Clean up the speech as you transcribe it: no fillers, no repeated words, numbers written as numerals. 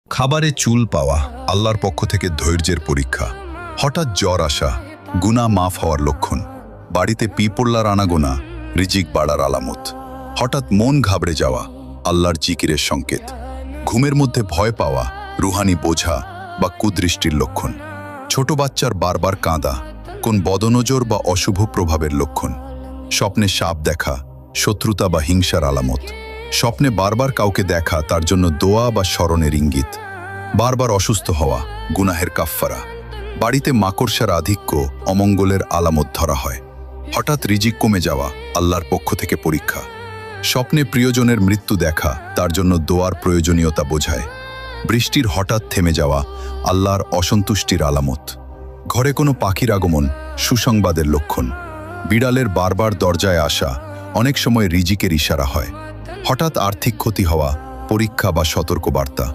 খাবারে চুল পাওয়া আল্লাহর পক্ষ থেকে ধৈর্যের পরীক্ষা। হঠাৎ জ্বর আসা গুনাহ মাফ হওয়ার লক্ষণ। বাড়িতে পিঁপড়ার আনাগোনা রিজিক বাড়ার আলামত। হঠাৎ মন ঘাবড়ে যাওয়া আল্লাহর জিকিরের সংকেত। ঘুমের মধ্যে ভয় পাওয়া রুহানি বোঝা বা কুদৃষ্টির লক্ষণ। ছোট বাচ্চার বারবার কাঁদা কোন বদনজর বা অশুভ প্রভাবের লক্ষণ। স্বপ্নে সাপ দেখা শত্রুতা বা হিংসার আলামত। স্বপ্নে বারবার কাউকে দেখা তার জন্য দোয়া বা স্মরণের ইঙ্গিত। বারবার অসুস্থ হওয়া গুনাহের কাফফারা। বাড়িতে মাকড়সার আধিক্য অমঙ্গলের আলামত ধরা হয়। হঠাৎ রিজিক কমে যাওয়া আল্লাহর পক্ষ থেকে পরীক্ষা। স্বপ্নে প্রিয়জনের মৃত্যু দেখা তার জন্য দোয়ার প্রয়োজনীয়তা বোঝায়। বৃষ্টির হঠাৎ থেমে যাওয়া আল্লাহর অসন্তুষ্টির আলামত। ঘরে কোনো পাখির আগমন সুসংবাদের লক্ষণ। বিড়ালের বারবার দরজায় আসা অনেক সময় রিজিকের ইশারা হয়। হঠাৎ আর্থিক ক্ষতি হওয়া পরীক্ষা বা সতর্কবার্তা।